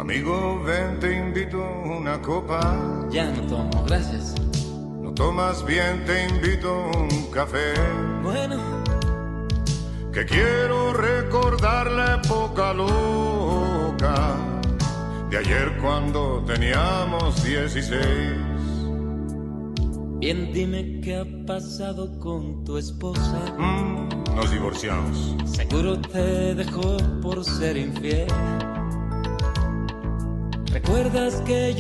Amigo, ven, te invito a una copa. Ya no tomo, gracias. No tomas bien, te invito a un café. Bueno, Que quiero recordar la época loca de ayer cuando teníamos 16. bien, dime qué ha pasado con tu esposa. Nos divorciamos. Seguro te dejó por ser infiel. ¿Recuerdas que yo